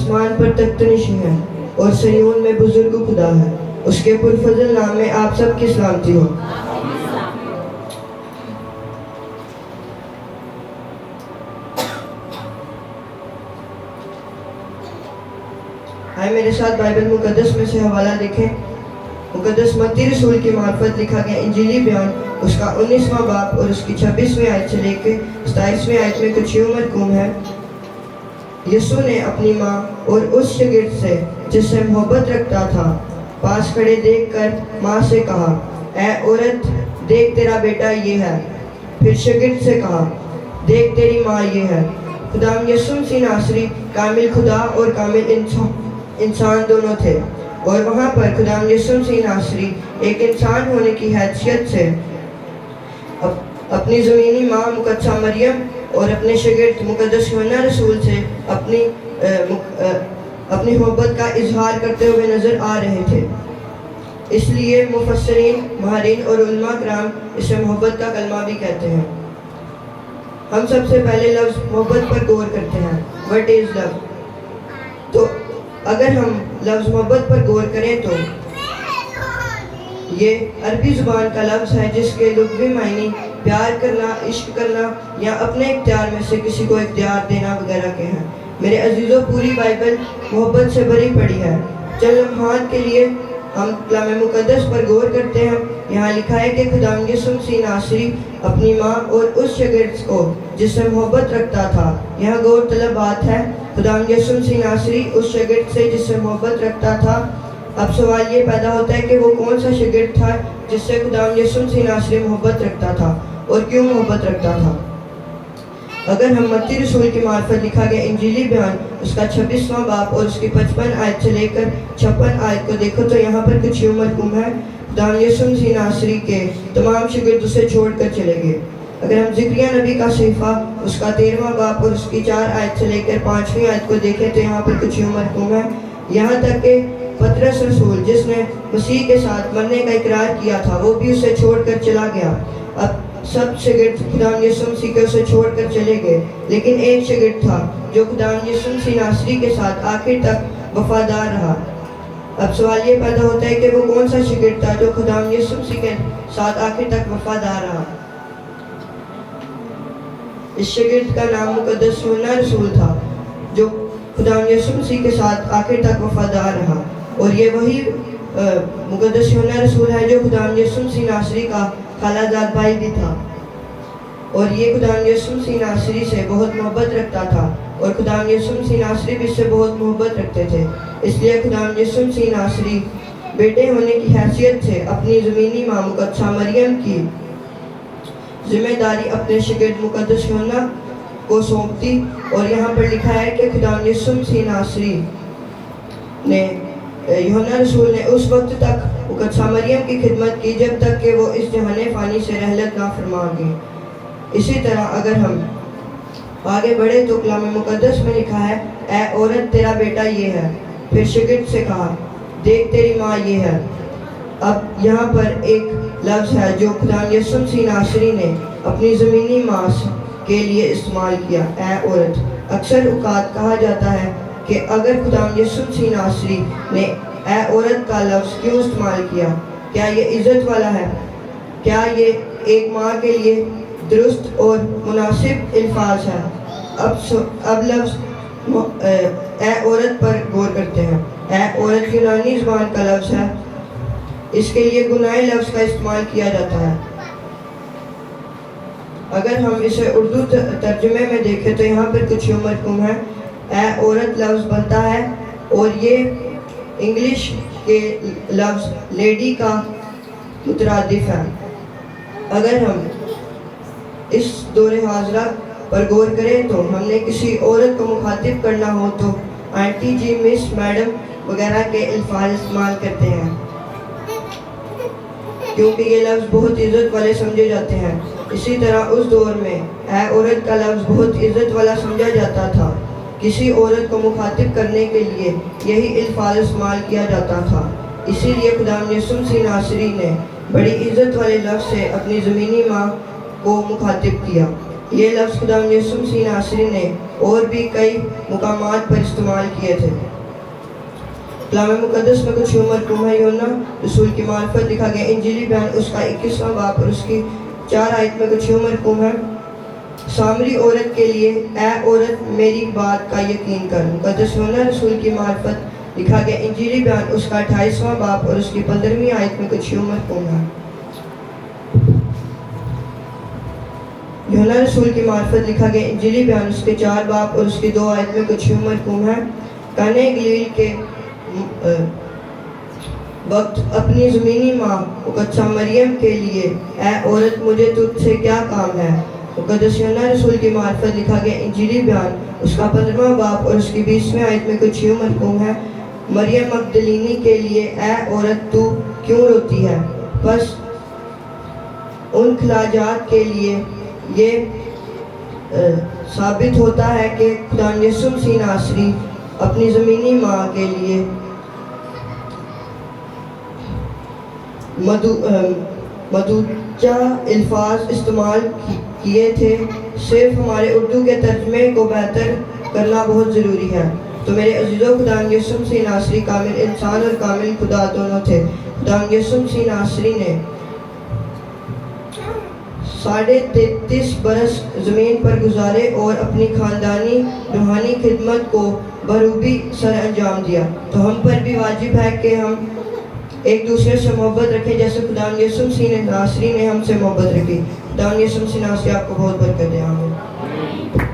आसमान पर तख्त नशीं है और सयून में बुजुर्ग खुदा है। उसके पुरफजल नाम में आप सब की सलामती हो। आए मेरे साथ बाइबल मुकद्दस में से हवाला देखें। मुकद्दस मत्ती रसूल की मार्फत लिखा गया इंजीली बयान उसका 19वां बाब और उसकी 26वीं आयत से लेकर 27वीं आयत में कुछ यूं मरकूम है। यीशु ने अपनी माँ और उस शागिर्द से जिससे मोहब्बत रखता था पास खड़े देखकर माँ से कहा, ऐ औरत, देख तेरा बेटा ये है। फिर शागिर्द से कहा, देख तेरी माँ ये है। खुदाम यीशु मसीह नासरी कामिल खुदा और कामिल इंसान दोनों थे, और वहाँ पर खुदाम यीशु मसीह नासरी एक इंसान होने की हैसियत से अपनी ज़मीनी माँ मुकद्दसा मरियम और अपने शागिर्द मुकद्दस यूहन्ना रसूल से अपनी मोहब्बत का इजहार करते हुए नजर आ रहे थे। इसलिए मुफस्सिरीन, माहिरीन और उलमा कराम इसे मोहब्बत का कलमा भी कहते हैं। हम सबसे पहले लफ्ज़ मोहब्बत पर गौर करते हैं। What is love? तो अगर हम लफ्ज़ मोहब्बत पर गौर करें तो ये अरबी ज़ुबान का लफ्ज़ है जिसके लुग़वी मायने प्यार करना, इश्क करना या अपने इख्तियार में से किसी को इख्तियार देना वगैरह के हैं। मेरे अजीज़ों, पूरी बाइबल मोहब्बत से भरी पड़ी है। चंद लम्हात के लिए हम कलाम मुकद्दस पर गौर करते हैं। यहाँ लिखा है कि खुदाम यीशु मसीह नासरी अपनी माँ और उस शागिर्द को जिससे मोहब्बत रखता था। यहाँ गौर तलब बात है, खुदाम यीशु मसीह नासरी उस शागिर्द से जिससे मोहब्बत रखता था। अब सवाल ये पैदा होता है कि वो कौन सा शागिर्द था जिससे खुदाम यीशु मसीह नासरी मोहब्बत रखता था और क्यों मोहब्बत रखता था। अगर हम मत्ती रसूल की मार्फत लिखा गया इंजीली बयान उसका 26वां बाब और उसकी 55 आयत से लेकर 56 आयत को देखो तो यहाँ पर कुछ यूं मरकूम है, खुदाम यीशु मसीह नासरी के तमाम शागिर्द उसे छोड़कर चले गए। अगर हम ज़िक्रिया नबी का सहीफा उसका 13वां बाब और उसकी 4 आयत से लेकर 5वीं आयत को देखें तो यहाँ पर कुछ यूं मरकूम है। यहाँ तक कि पतरस रसूल जिसने मसीह के साथ मरने का इकरार किया था वो भी उसे छोड़कर चला गया। अब सब शागिर्द खुदाम यीशु मसीह के उसे छोड़कर चले गए, लेकिन एक शागिर्द था जो खुदाम यीशु मसीह नासरी के साथ आखिर तक वफादार रहा। अब सवाल ये पैदा होता है कि वो कौन सा शागिर्द था जो खुदाम यीशु मसीह के साथ आखिर तक वफादार रहा। इस शागिर्द का नाम मुकद्दस यूहन्ना रसूल था जो खुदाम यीशु मसीह के साथ आखिर तक वफादार रहा, और ये वही मुकद्दस यूहन्ना रसूल है जो खुदाम यीशु मसीह नासरी का खालाजाद भाई भी था, और ये खुदाम यीशु मसीह नासरी से बहुत मोहब्बत रखता था और खुदाम यीशु मसीह नासरी भी इससे बहुत मोहब्बत रखते थे। इसलिए खुदाम यीशु मसीह नासरी बेटे होने की हैसियत से अपनी ज़मीनी माँ मुकद्दसा मरियम की जिम्मेदारी अपने शागिर्द मुकद्दस यूहन्ना को सौंपती, और यहाँ पर लिखा है कि खुदाम यीशु मसीह नासरी ने यूहन्ना रसूल ने उस वक्त तक मुकद्दसा मरियम की खिदमत की जब तक कि वो इस जहाने फ़ानी से रहलत ना फरमा गई। इसी तरह अगर हम आगे बढ़े तो कलाम मुकद्दस में लिखा है, ऐ औरत, तेरा बेटा ये है। फिर शागिर्द से कहा, देख तेरी माँ ये है। अब यहाँ पर एक लफ्ज़ है जो खुदाम यीशु मसीह नासरी ने अपनी ज़मीनी माँ के लिए इस्तेमाल किया, ऐ औरत। अक्सर औक़ात कहा जाता है कि अगर खुदाम यीशु मसीह नासरी ने ऐ औरत का लफ्ज़ क्यों इस्तेमाल किया, क्या ये इज़्ज़त वाला है? क्या ये एक माँ के लिए दुरुस्त और मुनासिब अल्फाज है? अब लफ्ज़ ऐ औरत पर गौर करते हैं। ऐ औरत यूनानी ज़बान का लफ्ज़ है, इसके लिए गुनाह लफ्ज़ का इस्तेमाल किया जाता है। अगर हम इसे उर्दू तर्जुमे में देखें तो यहाँ पर कुछ यूं मरकूम है, ऐ औरत लफ्ज़ बनता है और ये इंग्लिश के लफ्ज़ लेडी का मुतरादिफ है। अगर हम इस दौरे हाज़रा पर गौर करें तो हमने किसी औरत को मुखातिब करना हो तो आंटी जी, मिस, मैडम वगैरह के अल्फाज इस्तेमाल करते हैं, क्योंकि ये लफ्ज़ बहुत इज़्ज़त वाले समझे जाते हैं। इसी तरह उस दौर में ऐ औरत का लफ्ज़ बहुत इज़्ज़त वाला समझा जाता था। किसी औरत को मुखातिब करने के लिए यही अल्फाज इस्तेमाल किया जाता था। इसीलिए खुदाम यीशु मसीह नासरी ने बड़ी इज़्ज़त वाले लफ्ज़ से अपनी ज़मीनी माँ को मुखातिब किया। یہ لفظ خدا یسوع مسیح ناصری نے اور بھی کئی مقامات پر استعمال کیے تھے۔ کلام مقدس میں کچھ مرقوم ہے۔ یوحنا رسول کی معرفت لکھا گیا انجیلی بیان اس کا 21واں باب اور اس کی 4 آیت میں کچھ مرقوم ہے۔ سامری عورت کے لیے اے عورت میری بات کا یقین کر۔ مقدس یوحنا رسول کی معرفت لکھا گیا انجیلی بیان اس کا 28واں باب اور اس کی 15ویں آیت میں کچھ مرقوم ہے۔ یوحنا رسول کی معرفت لکھا گیا انجیلی بیان اس کے 4 باب اور اس کی 2 آیت میں کچھ مرقوم ہے۔ کانے گلیل کے وقت اپنی زمینی ماں مقدسہ مریم کے لیے اے عورت مجھے تجھ سے کیا کام ہے۔ مقدس یوحنا رسول کی معرفت لکھا گیا انجیلی بیان اس کا 15واں باب اور اس کی 20ویں آیت میں کچھ مرقوم ہے۔ مریم مگدلینی کے لیے اے عورت تو کیوں روتی ہے۔ بس ان خلاجات کے لیے یہ ثابت ہوتا ہے کہ خدا یسوع مسیح ناصری اپنی زمینی ماں کے لیے مدوجہ الفاظ استعمال کیے تھے۔ صرف ہمارے اردو کے ترجمے کو بہتر کرنا بہت ضروری ہے۔ تو میرے عزیزو خدا یسوع مسیح ناصری کامل انسان اور کامل خدا دونوں تھے۔ خدا یسوع مسیح ناصری نے 33.5 برس زمین پر گزارے اور اپنی خاندانی روحانی خدمت کو بخوبی سر انجام دیا۔ تو ہم پر بھی واجب ہے کہ ہم ایک دوسرے سے محبت رکھیں جیسے خدا یسوع مسیح ناصری نے ہم سے محبت رکھی۔ خدا یسوع مسیح ناصری آپ کو بہت برکت دے۔ آمین۔